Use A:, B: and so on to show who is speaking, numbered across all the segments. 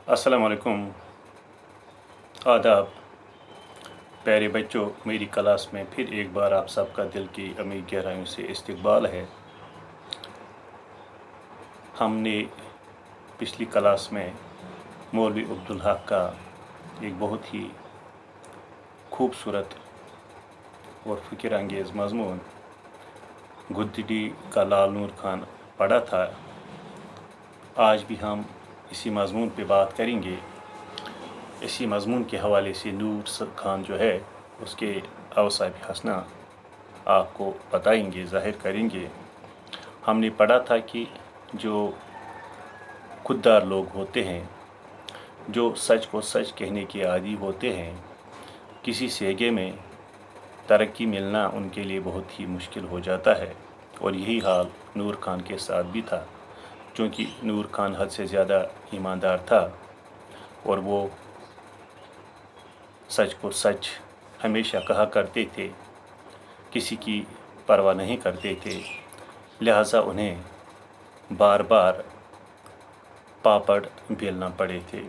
A: अस्सलाम वालेकुम। आदाब प्यारे बच्चों, मेरी क्लास में फिर एक बार आप सबका दिल की अमीर गहराइयों से इस्तकबाल है। हमने पिछली क्लास में मौलवी अब्दुल हक का एक बहुत ही खूबसूरत और फ़िक्र अंगेज़ मज़मून गुद्दी का लाल नूर खान पढ़ा था। आज भी हम इसी मज़मून पे बात करेंगे। इसी मज़मून के हवाले से नूर खान जो है उसके अवसाफ हसना आपको बताएंगे, ज़ाहिर करेंगे। हमने पढ़ा था कि जो खुददार लोग होते हैं, जो सच को सच कहने के आदी होते हैं, किसी सेगे में तरक्की मिलना उनके लिए बहुत ही मुश्किल हो जाता है। और यही हाल नूर खान के साथ भी था, क्योंकि नूर खान हद से ज़्यादा ईमानदार था और वो सच को सच हमेशा कहा करते थे, किसी की परवाह नहीं करते थे। लिहाजा उन्हें बार बार पापड़ बेलना पड़े थे।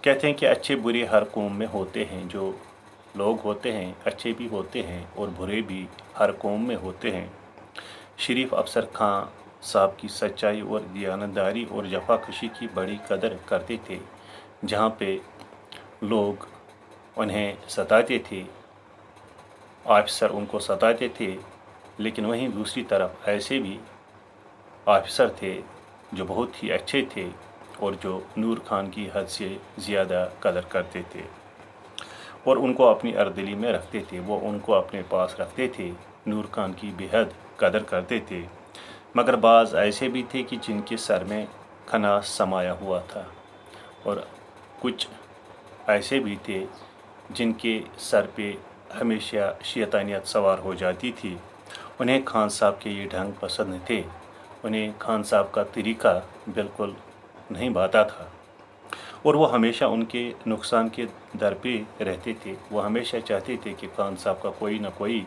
A: कहते हैं कि अच्छे बुरे हर कौम में होते हैं। जो लोग होते हैं अच्छे भी होते हैं और बुरे भी हर कौम में होते हैं। शरीफ अफसर खां साहब की सच्चाई और दयानतदारी और जफाकशी की बड़ी कदर करते थे। जहाँ पे लोग उन्हें सताते थे, ऑफिसर उनको सताते थे, लेकिन वहीं दूसरी तरफ ऐसे भी ऑफिसर थे जो बहुत ही अच्छे थे और जो नूर खान की हद से ज़्यादा कदर करते थे और उनको अपनी अर्दली में रखते थे। वो उनको अपने पास रखते थे, नूर खान की बेहद कदर करते थे। मगर बाज़ ऐसे भी थे कि जिनके सर में खनास समाया हुआ था और कुछ ऐसे भी थे जिनके सर पे हमेशा शैतानियत सवार हो जाती थी। उन्हें खान साहब के ये ढंग पसंद थे। उन्हें खान साहब का तरीका बिल्कुल नहीं भाता था और वो हमेशा उनके नुकसान के दर पे रहते थे। वो हमेशा चाहते थे कि खान साहब का कोई ना कोई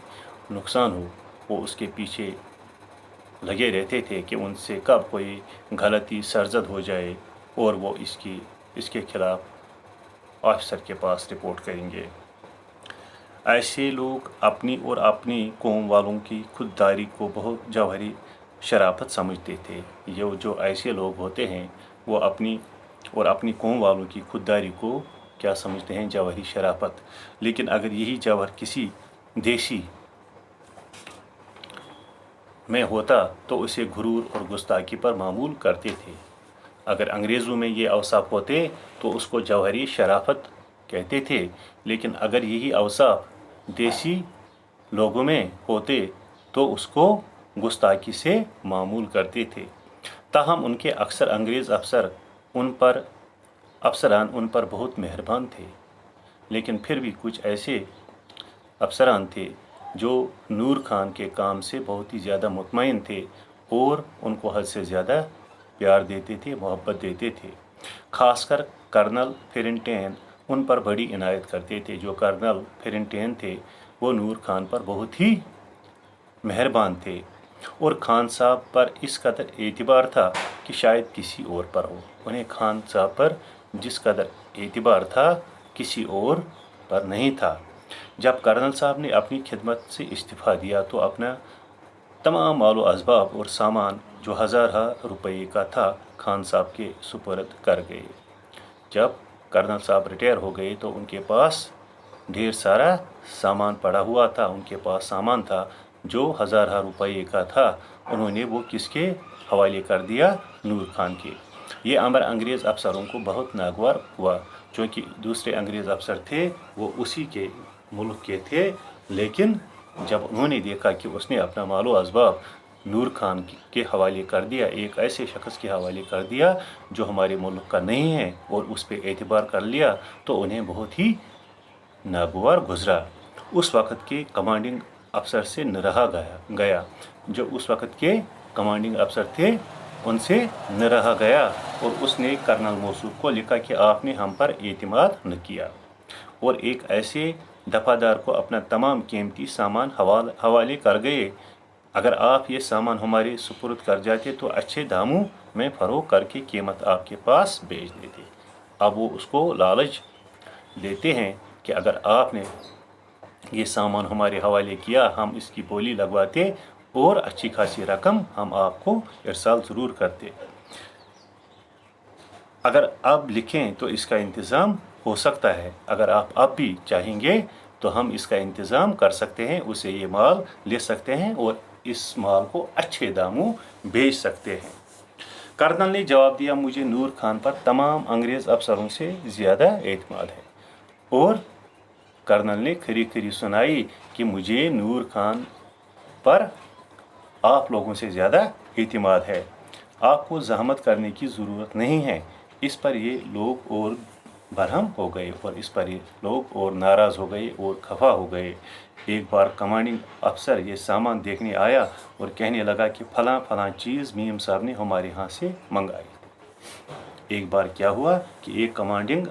A: नुकसान हो। वो उसके पीछे लगे रहते थे कि उनसे कब कोई गलती सरजद हो जाए और वो इसके खिलाफ ऑफिसर के पास रिपोर्ट करेंगे। ऐसे लोग अपनी और अपनी कौम वालों की खुददारी को बहुत जौहरी शराफत समझते थे। ये जो ऐसे लोग होते हैं वो अपनी कौम वालों की खुददारी को क्या समझते हैं? जौहरी शराफत। लेकिन अगर यही जौहर किसी देशी में होता तो उसे गुरूर और गुस्ताखी पर मामूल करते थे। अगर अंग्रेज़ों में ये अवसाफ होते तो उसको जौहरी शराफत कहते थे। लेकिन अगर यही अवसाफ देसी लोगों में होते तो उसको गुस्ताखी से मामूल करते थे। ताहम उनके अक्सर अंग्रेज़ अफसरान उन पर बहुत मेहरबान थे। लेकिन फिर भी कुछ ऐसे अफसरान थे जो नूर खान के काम से बहुत ही ज़्यादा मुतमईन थे और उनको हद से ज़्यादा प्यार देते थे, मोहब्बत देते थे। खासकर कर्नल फेरेंटाइन उन पर बड़ी इनायत करते थे। जो कर्नल फेरेंटाइन थे वो नूर खान पर बहुत ही मेहरबान थे और खान साहब पर इस कदर एतबार था कि शायद किसी और पर हो। उन्हें खान साहब पर जिस कदर एतबार था किसी और पर नहीं था। जब कर्नल साहब ने अपनी खिदमत से इस्तीफ़ा दिया तो अपना तमाम मालो असबाब और सामान जो हज़ार रुपये का था खान साहब के सुपुर्द कर गए। जब कर्नल साहब रिटायर हो गए तो उनके पास ढेर सारा सामान पड़ा हुआ था। उनके पास सामान था जो हज़ार रुपये का था। उन्होंने वो किसके हवाले कर दिया? नूर खान के। ये अमर अंग्रेज़ अफसरों को बहुत नागवार हुआ, क्योंकि दूसरे अंग्रेज़ अफसर थे वो उसी के मुल्क के थे। लेकिन जब उन्होंने देखा कि उसने अपना मालो असबाब नूर खान के हवाले कर दिया, एक ऐसे शख्स के हवाले कर दिया जो हमारे मुल्क का नहीं है, और उस पर एतबार कर लिया, तो उन्हें बहुत ही नागवार गुजरा। उस वक़्त के कमांडिंग अफसर से न रहा गया। जो उस वक़्त के कमांडिंग अफसर थे उनसे न रहा गया और उसने कर्नल मौसूफ को लिखा कि आपने हम पर एतमाद न किया और एक ऐसे दफादार को अपना तमाम कीमती सामान हवाले कर गए अगर आप ये सामान हमारे सुपुर्द कर जाते तो अच्छे दामों में फ़रोख्त करके कीमत आपके पास बेच देते। अब वो उसको लालच देते हैं कि अगर आपने ये सामान हमारे हवाले किया, हम इसकी बोली लगवाते और अच्छी खासी रकम हम आपको इरसाल ज़रूर करते। अगर आप लिखें तो इसका इंतज़ाम हो सकता है। अगर आप अब भी चाहेंगे तो हम इसका इंतज़ाम कर सकते हैं, उसे ये माल ले सकते हैं और इस माल को अच्छे दामों बेच सकते हैं। कर्नल ने जवाब दिया, मुझे नूर खान पर तमाम अंग्रेज़ अफसरों से ज़्यादा एतमाद है। और कर्नल ने खरी खरी सुनाई कि मुझे नूर खान पर आप लोगों से ज़्यादा एतमाद है, आपको ज़हमत करने की ज़रूरत नहीं है। इस पर ये लोग और बरहम हो गए और इस पर ये लोग और नाराज़ हो गए और खफा हो गए। एक बार कमांडिंग अफसर ये सामान देखने आया और कहने लगा कि फलां फलां चीज़ मीम साहब ने हमारे यहाँ से मंगाई। एक बार क्या हुआ कि एक कमांडिंग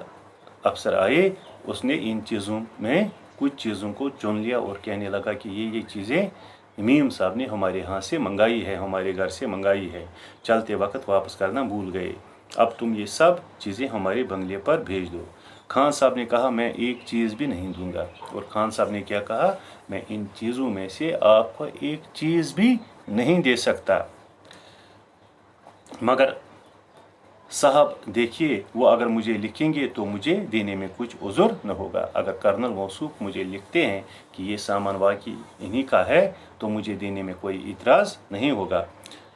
A: अफसर आए, उसने इन चीज़ों में कुछ चीज़ों को चुन लिया और कहने लगा कि ये चीज़ें मीम साहब ने हमारे यहाँ से मंगाई है, हमारे घर से मंगाई है, चलते वक्त वापस करना भूल गए, अब तुम ये सब चीज़ें हमारे बंगले पर भेज दो। खान साहब ने कहा, मैं एक चीज़ भी नहीं दूंगा। और खान साहब ने क्या कहा, मैं इन चीज़ों में से आपको एक चीज़ भी नहीं दे सकता। मगर साहब देखिए, वो अगर मुझे लिखेंगे तो मुझे देने में कुछ उज़र न होगा। अगर कर्नल मौसूफ मुझे लिखते हैं कि ये सामान वाकई इन्हीं का है तो मुझे देने में कोई इतराज़ नहीं होगा।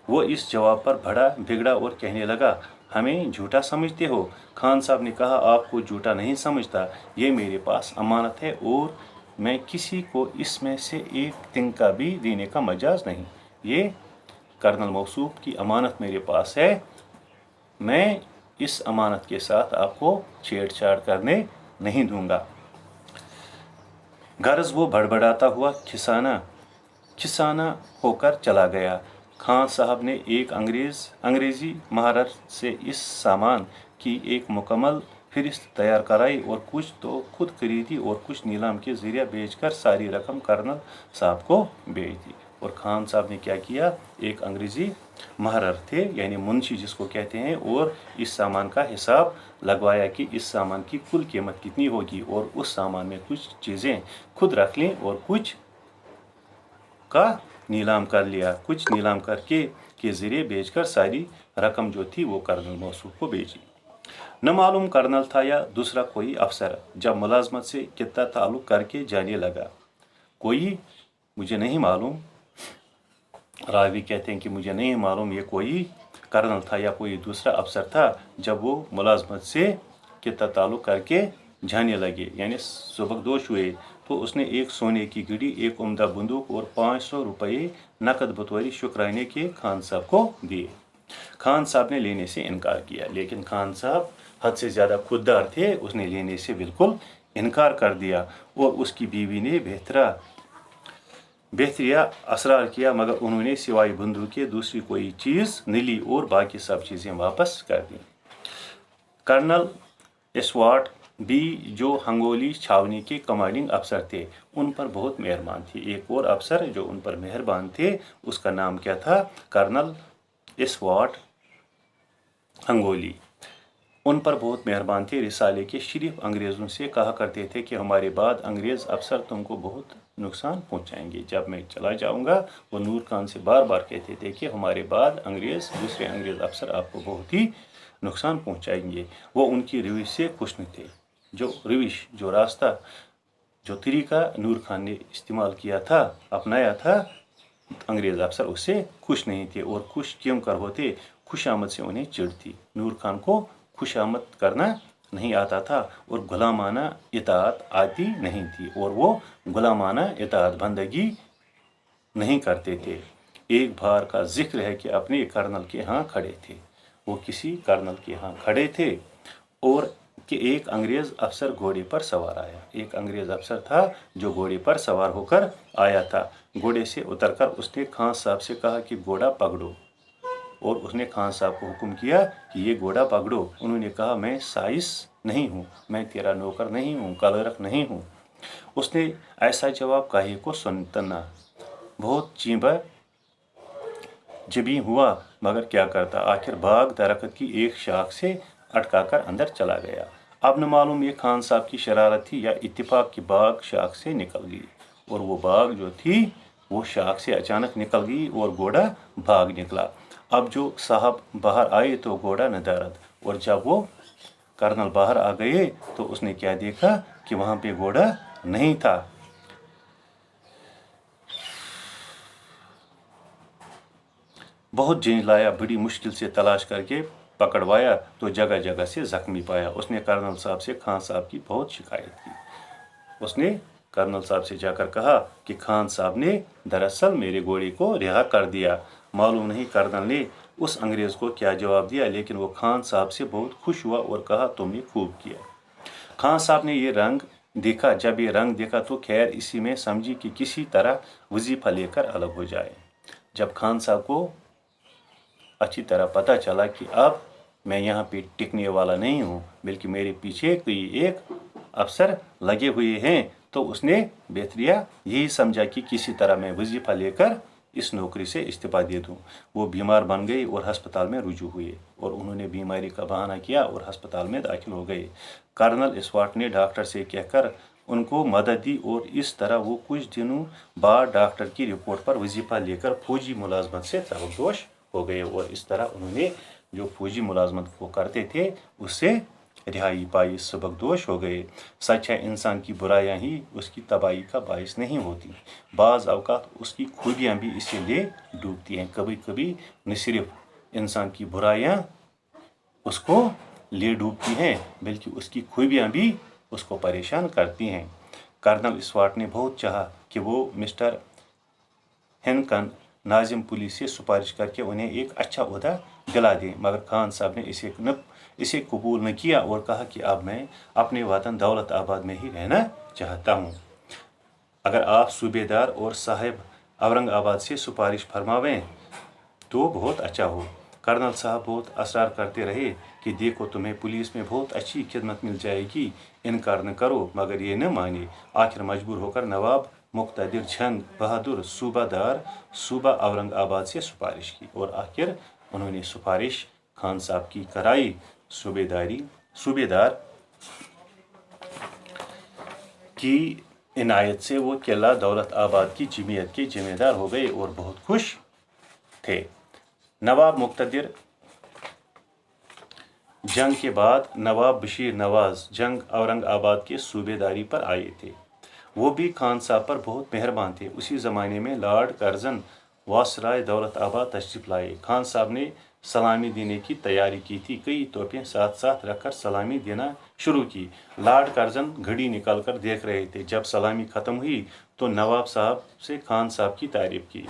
A: वो इस जवाब पर बड़ा बिगड़ा और कहने लगा, हमें झूठा समझते हो? खान साहब ने कहा, आपको झूठा नहीं समझता, ये मेरे पास अमानत है और मैं किसी को इसमें से एक तिनका भी देने का मजाज नहीं। ये कर्नल मौसूफ की अमानत मेरे पास है, मैं इस अमानत के साथ आपको छेड़छाड़ करने नहीं दूंगा। गर्ज वो बड़बड़ाता हुआ खिसाना होकर चला गया। खान साहब ने एक अंग्रेज़ी महारत से इस सामान की एक मुकम्मल फहरिस्त तैयार कराई और कुछ तो खुद खरीदी और कुछ नीलाम के ज़रिए बेचकर सारी रकम कर्नल साहब को बेच दी। और खान साहब ने क्या किया, एक अंग्रेज़ी महारत थे यानी मुंशी जिसको कहते हैं, और इस सामान का हिसाब लगवाया कि इस सामान की कुल कीमत कितनी होगी और उस सामान में कुछ चीज़ें खुद रख लें और कुछ का नीलाम कर लिया। कुछ नीलाम करके के ज़रिए बेचकर सारी रकम जो थी वो कर्नल मौसूफ को बेची। न मालूम कर्नल था या दूसरा कोई अफसर, जब मुलाजमत से कितना ताल्लुक़ करके जाने लगा। कोई मुझे नहीं मालूम, रावी कहते हैं कि मुझे नहीं मालूम ये कोई कर्नल था या कोई दूसरा अफसर था, जब वो मुलाजमत से कितना ताल्लुक़ करके जाने लगे यानी सबकदोश हुए, तो उसने एक सोने की घड़ी, एक उम्दा बंदूक और 500 रुपये नकद बतौर शुक्राने के खान साहब को दिए। खान साहब ने लेने से इनकार किया, लेकिन खान साहब हद से ज़्यादा खुददार थे, उसने लेने से बिल्कुल इनकार कर दिया। और उसकी बीवी ने बेहतरिया असरार किया, मगर उन्होंने सिवाय बंदूक के दूसरी कोई चीज़ न ली और बाकी सब चीज़ें वापस कर दी। कर्नल एस्वाट भी जो हंगोली छावनी के कमांडिंग अफसर थे, उन पर बहुत मेहरबान थे। एक और अफसर जो उन पर मेहरबान थे, उसका नाम क्या था, कर्नल एस्वाट हंगोली। उन पर बहुत मेहरबान थे। रिसाले के शरीफ अंग्रेज़ों से कहा करते थे कि हमारे बाद अंग्रेज़ अफसर तुमको बहुत नुकसान पहुंचाएंगे। जब मैं चला जाऊंगा, वो नूर खान से बार बार कहते थे कि हमारे बाद दूसरे अंग्रेज़ अफसर आपको बहुत ही नुकसान पहुंचाएंगे। वो उनकी रविश से खुश नहीं थे। जो रास्ता, जो तरीका नूर खान ने इस्तेमाल किया था, अपनाया था, अंग्रेज़ अफसर उससे खुश नहीं थे। और खुश क्यों कर होते, खुशामद से उन्हें चिढ़ थी। नूर खान को खुशामद करना नहीं आता था और गुलामाना इताअत आती नहीं थी, और वो गुलामाना इताअत बंदगी नहीं करते थे। एक बार का जिक्र है कि अपने कर्नल के यहाँ खड़े थे, वो किसी कर्नल के यहाँ खड़े थे और कि एक अंग्रेज़ अफसर घोड़े पर सवार आया। एक अंग्रेज़ अफसर था जो घोड़े पर सवार होकर आया था। घोड़े से उतरकर उसने खान साहब से कहा कि घोड़ा पकड़ो, और उसने खान साहब को हुक्म किया कि ये घोड़ा पकड़ो। उन्होंने कहा, मैं साइस नहीं हूँ, मैं तेरा नौकर नहीं हूँ, कलरक नहीं हूँ। उसने ऐसा जवाब काहे को सुनतना, बहुत चींबा जबीं हुआ मगर क्या करता, आखिर बाग दरख्त की एक शाख से अटका कर अंदर चला गया। अब न मालूम ये खान साहब की शरारत थी या इत्तेफाक की बाग शाख से निकल गई, और वो बाग जो थी वो शाख से अचानक निकल गई और घोड़ा भाग निकला। अब जो साहब बाहर आए तो घोड़ा नदारद, और जब वो कर्नल बाहर आ गए तो उसने क्या देखा कि वहाँ पे घोड़ा नहीं था। बहुत झिंझलाया, बड़ी मुश्किल से तलाश करके पकड़वाया तो जगह जगह से जख्मी पाया। उसने कर्नल साहब से खान साहब की बहुत शिकायत की। उसने कर्नल साहब से जाकर कहा कि खान साहब ने दरअसल मेरे घोड़े को रिहा कर दिया। मालूम नहीं कर्नल ने उस अंग्रेज को क्या जवाब दिया, लेकिन वो खान साहब से बहुत खुश हुआ और कहा तुमने खूब किया। खान साहब ने ये रंग देखा, जब ये रंग देखा तो खैर इसी में समझी कि किसी तरह वजीफा लेकर अलग हो जाए। जब खान साहब को अच्छी तरह पता चला कि अब मैं यहाँ पे टिकने वाला नहीं हूँ, बल्कि मेरे पीछे कोई एक अफसर लगे हुए हैं, तो उसने बेहतरिया यही समझा कि किसी तरह मैं वजीफा लेकर इस नौकरी से इस्तीफा दे दूं। वो बीमार बन गए और अस्पताल में रुजू हुए, और उन्होंने बीमारी का बहाना किया और अस्पताल में दाखिल हो गए। कर्नल स्वाट ने डॉक्टर से कहकर उनको मदद दी, और इस तरह वो कुछ दिनों बाद डॉक्टर की रिपोर्ट पर वजीफा लेकर फौजी मुलाजमत से तबदोश हो गए, और इस तरह उन्होंने जो फौजी मुलाजमत को करते थे उससे रिहाई पाई, सबकदोश हो गए। सच है, इंसान की बुराइयां ही उसकी तबाही का बायस नहीं होती, बाज़ अवकात उसकी खूबियां भी इसे ले डूबती हैं। कभी कभी न सिर्फ इंसान की बुराइयां उसको ले डूबती हैं, बल्कि उसकी खूबियां भी उसको परेशान करती हैं। कर्नल स्वाट ने बहुत चाहा कि वो मिस्टर हेनकन नाजिम पुलिस से सिफारिश करके उन्हें एक अच्छा ओहदा दिला दें, मगर खान साहब ने इसे कबूल न किया और कहा कि अब मैं अपने वतन दौलत आबाद में ही रहना चाहता हूँ। अगर आप सूबेदार और साहिब औरंगाबाद से सिफारिश फरमावें तो बहुत अच्छा हो। कर्नल साहब बहुत असरार करते रहे कि देखो तुम्हें पुलिस में बहुत अच्छी खिदमत मिल जाएगी, इनकार न करो, मगर ये न माने। आखिर मजबूर होकर नवाब मुक्तदिर जंग बहादुर सूबा औरंगाबाद से सिफारिश की, और आखिर उन्होंने सिफारिश खान साहब की कराई। सूबेदार की इनायत से वो किला दौलत आबाद की जमीयत के जिम्मेदार हो गए और बहुत खुश थे। नवाब मुक्तदिर जंग के बाद नवाब बशीर नवाज जंग औरंगाबाद के सूबेदारी पर आए थे। वो भी खान साहब पर बहुत मेहरबान थे। उसी ज़माने में लॉर्ड कर्जन वासराय दौलत आबाद तशरीफ लाए। खान साहब ने सलामी देने की तैयारी की थी। कई तोहफे साथ साथ रखकर सलामी देना शुरू की। लॉर्ड कर्जन घड़ी निकाल कर देख रहे थे। जब सलामी ख़त्म हुई तो नवाब साहब से खान साहब की तारीफ की।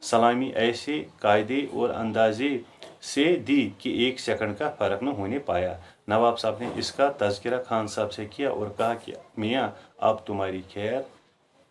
A: सलामी ऐसे कायदे और अंदाजे से दी कि एक सेकंड का फ़र्क न होने पाया। नवाब साहब ने इसका तज़किरा खान साहब से किया और कहा कि मियाँ अब तुम्हारी खैर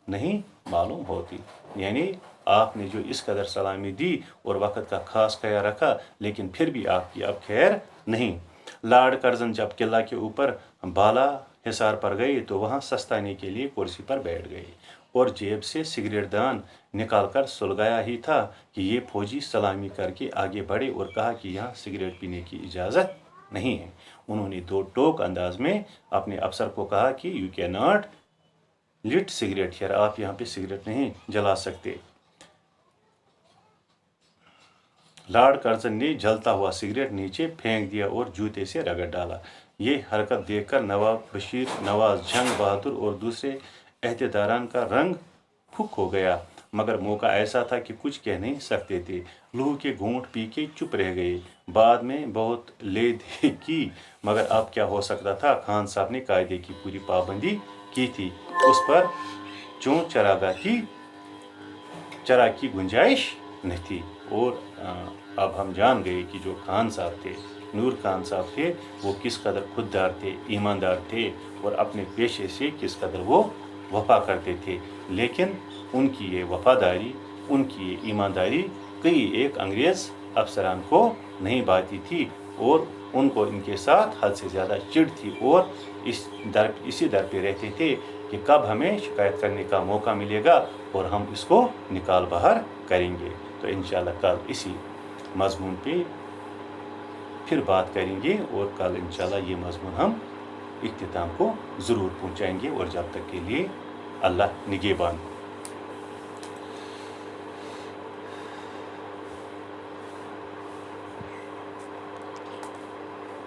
A: नहीं मालूम होती, यानी आपने जो इस कदर सलामी दी और वक़्त का खास ख्याल रखा, लेकिन फिर भी आपकी अब खैर नहीं। लॉर्ड कर्जन जब किला के ऊपर बाला हिसार पर गए तो वहाँ सस्ताने के लिए कुर्सी पर बैठ गए और जेब से सिगरेट दान निकाल कर सुलगाया ही था कि ये फौजी सलामी करके आगे बढ़े और कहा कि यहाँ सिगरेट पीने की इजाज़त नहीं है। उन्होंने दो टोक अंदाज में अपने अफसर को कहा कि you cannot lit cigarette here, आप यहाँ पे सिगरेट नहीं जला सकते। लॉर्ड कर्जन ने जलता हुआ सिगरेट नीचे फेंक दिया और जूते से रगड़ डाला। ये हरकत देखकर नवाब बशीर नवाज जंग बहादुर और दूसरे अहदेदारान का रंग फुक हो गया, मगर मौका ऐसा था कि कुछ कह नहीं सकते थे। लूह के घूंट पी के चुप रह गए। बाद में बहुत ले दे की, मगर अब क्या हो सकता था। खान साहब ने कायदे की पूरी पाबंदी की थी, उस पर चों चरा की गुंजाइश नहीं थी। और अब हम जान गए कि जो खान साहब थे, नूर खान साहब थे, वो किस कदर खुददार थे, ईमानदार थे और अपने पेशे से किस कदर वो वफा करते थे। लेकिन उनकी ये वफादारी, उनकी ये ईमानदारी कई एक अंग्रेज़ अफसरान को नहीं भाती थी और उनको इनके साथ हद से ज़्यादा चिढ़ थी और इसी दर पे रहते थे कि कब हमें शिकायत करने का मौका मिलेगा और हम इसको निकाल बाहर करेंगे। तो इंशाअल्लाह कल इसी مضمون پہ پھر بات کریں گے، اور کل انشاءاللہ یہ مضمون ہم اختتام کو ضرور پہنچائیں گے، اور جب تک کے لیے اللہ نگہبان۔